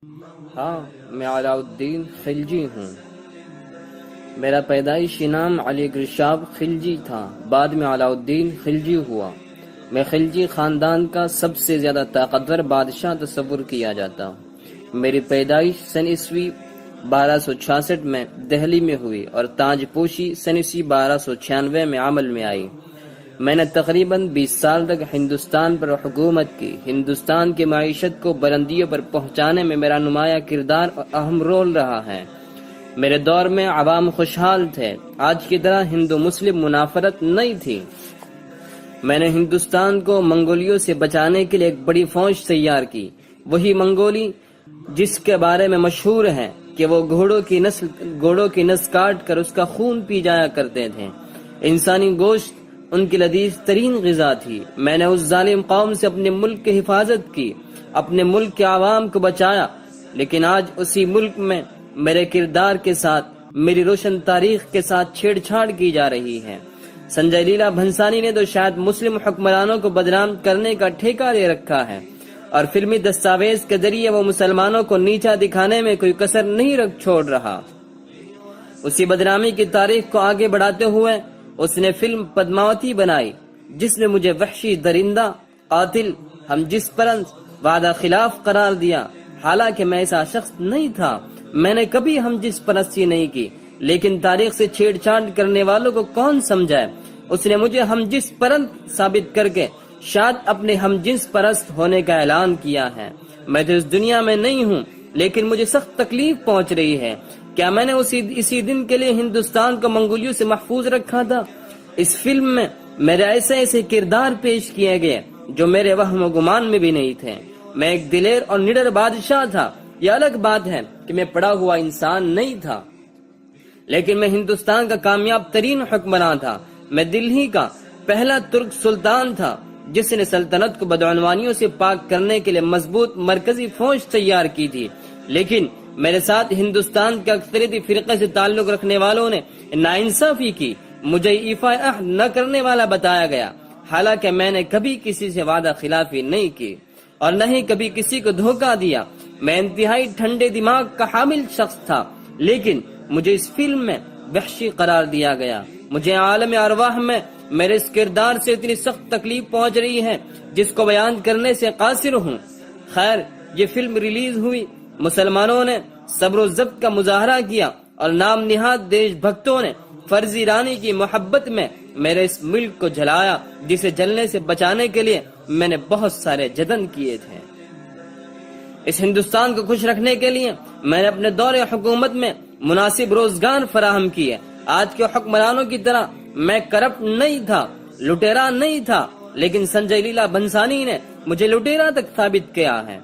ہاں، میں علاء الدین خلجی ہوں۔ میرا پیدائشی نام علی گرشاب خلجی تھا، بعد میں علاء الدین خلجی ہوا۔ میں خلجی خاندان کا سب سے زیادہ طاقتور بادشاہ تصور کیا جاتا ہوں۔ میری پیدائش سن عیسوی 1266 میں دہلی میں ہوئی اور تاج پوشی سن عیسوی 1296 میں عمل میں آئی۔ میں نے تقریباً 20 سال تک ہندوستان پر حکومت کی۔ ہندوستان کی معیشت کو بلندیوں پر پہنچانے میں میرا نمایاں کردار اور اہم رول رہا ہے۔ میرے دور میں عوام خوشحال تھے، آج کی طرح ہندو مسلم منافرت نہیں تھی۔ میں نے ہندوستان کو منگولیوں سے بچانے کے لیے ایک بڑی فوج تیار کی، وہی منگولی جس کے بارے میں مشہور ہے کہ وہ گھوڑوں کی نس کاٹ کر اس کا خون پی جایا کرتے تھے۔ انسانی گوشت ان کی لذیذ ترین غذا تھی۔ میں نے اس ظالم قوم سے اپنے ملک کی حفاظت کی، اپنے ملک کے عوام کو بچایا، لیکن آج اسی ملک میں میرے کردار کے ساتھ، میری روشن تاریخ کے ساتھ چھیڑ چھاڑ کی جا رہی ہے۔ سنجے لیلا بھنسانی نے تو شاید مسلم حکمرانوں کو بدنام کرنے کا ٹھیکہ لے رکھا ہے، اور فلمی دستاویز کے ذریعے وہ مسلمانوں کو نیچا دکھانے میں کوئی کسر نہیں چھوڑ رہا۔ اسی بدنامی کی تاریخ کو آگے بڑھاتے ہوئے اس نے فلم پدماوتی بنائی، جس نے مجھے وحشی درندہ، قاتل، ہم جس پرست، وعدہ خلاف قرار دیا۔ حالانکہ میں ایسا شخص نہیں تھا، میں نے کبھی ہم جس پرستی نہیں کی، لیکن تاریخ سے چھیڑ چھاڑ کرنے والوں کو کون سمجھائے؟ اس نے مجھے ہم جنس پرست ثابت کر کے شاید اپنے ہم جنس پرست ہونے کا اعلان کیا ہے۔ میں تو اس دنیا میں نہیں ہوں، لیکن مجھے سخت تکلیف پہنچ رہی ہے۔ کیا میں نے اسی دن کے لیے ہندوستان کو منگولیوں سے محفوظ رکھا تھا؟ اس فلم میں میرے ایسے کردار پیش کیے گئے جو میرے وہم و گمان میں بھی نہیں تھے۔ میں ایک دلیر اور نڈر بادشاہ تھا۔ یہ الگ بات ہے کہ میں پڑا ہوا انسان نہیں تھا، لیکن میں ہندوستان کا کامیاب ترین حکمراں تھا۔ میں دلہی کا پہلا ترک سلطان تھا جس نے سلطنت کو بدعنوانیوں سے پاک کرنے کے لیے مضبوط مرکزی فوج تیار کی تھی، لیکن میرے ساتھ ہندوستان کے اکثریتی فرقے سے تعلق رکھنے والوں نے ناانصافی کی۔ مجھے ایفا عہد نہ کرنے والا بتایا گیا، حالانکہ میں نے کبھی کسی سے وعدہ خلافی نہیں کی اور نہ ہی کبھی کسی کو دھوکہ دیا۔ میں انتہائی ٹھنڈے دماغ کا حامل شخص تھا، لیکن مجھے اس فلم میں وحشی قرار دیا گیا۔ مجھے عالم ارواح میں میرے اس کردار سے اتنی سخت تکلیف پہنچ رہی ہے جس کو بیان کرنے سے قاصر ہوں۔ خیر، یہ فلم ریلیز ہوئی، مسلمانوں نے صبر و ضبط کا مظاہرہ کیا اور نام نہاد دیش بھکتوں نے فرضی رانی کی محبت میں میرے اس ملک کو جلایا، جسے جلنے سے بچانے کے لیے میں نے بہت سارے جتن کیے تھے۔ اس ہندوستان کو خوش رکھنے کے لیے میں نے اپنے دور حکومت میں مناسب روزگار فراہم کیے۔ آج کے حکمرانوں کی طرح میں کرپٹ نہیں تھا، لٹیرا نہیں تھا، لیکن سنجے لیلا بھنسانی نے مجھے لٹیرا تک ثابت کیا ہے۔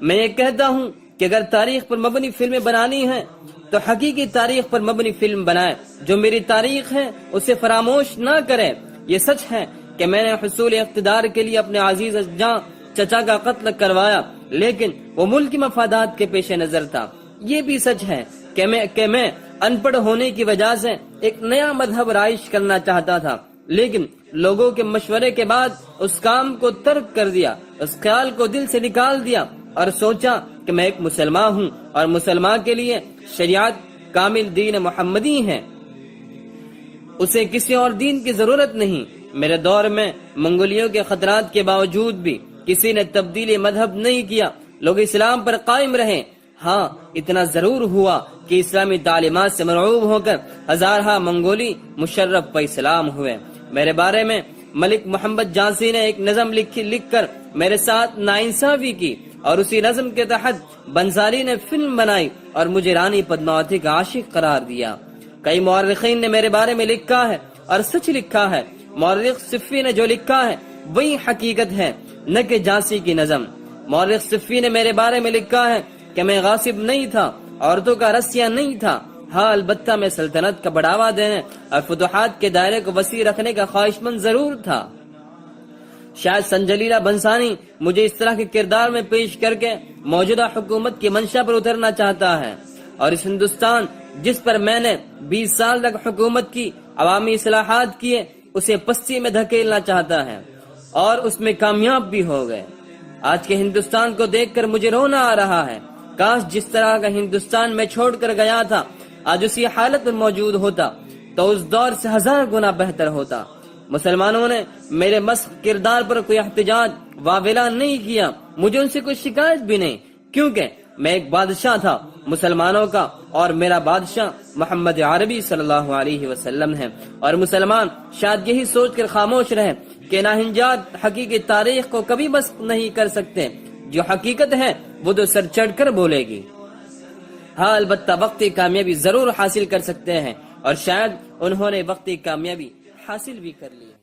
میں یہ کہتا ہوں کہ اگر تاریخ پر مبنی فلمیں بنانی ہیں تو حقیقی تاریخ پر مبنی فلم بنائے۔ جو میری تاریخ ہے اسے فراموش نہ کرے۔ یہ سچ ہے کہ میں نے حصول اقتدار کے لیے اپنے عزیز جاں چچا کا قتل کروایا، لیکن وہ ملک کی مفادات کے پیش نظر تھا۔ یہ بھی سچ ہے کہ میں ان پڑھ ہونے کی وجہ سے ایک نیا مذہب رائج کرنا چاہتا تھا، لیکن لوگوں کے مشورے کے بعد اس کام کو ترک کر دیا، اس خیال کو دل سے نکال دیا اور سوچا کہ میں ایک مسلمان ہوں اور مسلمان کے لیے شریعت کامل دین محمدی ہے، اسے کسی اور دین کی ضرورت نہیں۔ میرے دور میں منگولیوں کے خطرات کے باوجود بھی کسی نے تبدیلی مذہب نہیں کیا، لوگ اسلام پر قائم رہے۔ ہاں، اتنا ضرور ہوا کہ اسلامی تعلیمات سے مرعوب ہو کر ہزارہ منگولی مشرف پہ اسلام ہوئے۔ میرے بارے میں ملک محمد جانسی نے ایک نظم لکھ کر میرے ساتھ ناانصافی کی، اور اسی نظم کے تحت بنساری نے فلم بنائی اور مجھے رانی پدماوتی کا عاشق قرار دیا۔ کئی مورخین نے میرے بارے میں لکھا ہے اور سچ لکھا ہے۔ مورخ صفی نے جو لکھا ہے وہی حقیقت ہے، نہ کہ جانسی کی نظم۔ مورخ صفی نے میرے بارے میں لکھا ہے کہ میں غاصب نہیں تھا، عورتوں کا رسیا نہیں تھا۔ ہاں، البتہ میں سلطنت کا بڑھاوا دینے اور فتوحات کے دائرے کو وسیع رکھنے کا خواہش مند ضرور تھا۔ شاید سنجے لیلا بھنسانی مجھے اس طرح کے کردار میں پیش کر کے موجودہ حکومت کی منشا پر اترنا چاہتا ہے، اور اس ہندوستان جس پر میں نے 20 سال تک حکومت کی، عوامی اصلاحات کیے، اسے پستی میں دھکیلنا چاہتا ہے، اور اس میں کامیاب بھی ہو گئے۔ آج کے ہندوستان کو دیکھ کر مجھے رونا آ رہا ہے۔ کاش جس طرح کا ہندوستان میں چھوڑ کر گیا تھا آج اسی حالت میں موجود ہوتا تو اس دور سے 1000 گنا بہتر ہوتا۔ مسلمانوں نے میرے مسخ کردار پر کوئی احتجاج واویلا نہیں کیا، مجھے ان سے کوئی شکایت بھی نہیں، کیونکہ میں ایک بادشاہ تھا مسلمانوں کا، اور میرا بادشاہ محمد عربی صلی اللہ علیہ وسلم ہے۔ اور مسلمان شاید یہی سوچ کر خاموش رہے کہ ناہنجاد حقیقی تاریخ کو کبھی مسخ نہیں کر سکتے، جو حقیقت ہے وہ تو سر چڑھ کر بولے گی۔ ہاں البتہ وقتی کامیابی ضرور حاصل کر سکتے ہیں، اور شاید انہوں نے وقتی کامیابی حاصل بھی کر لی ہے۔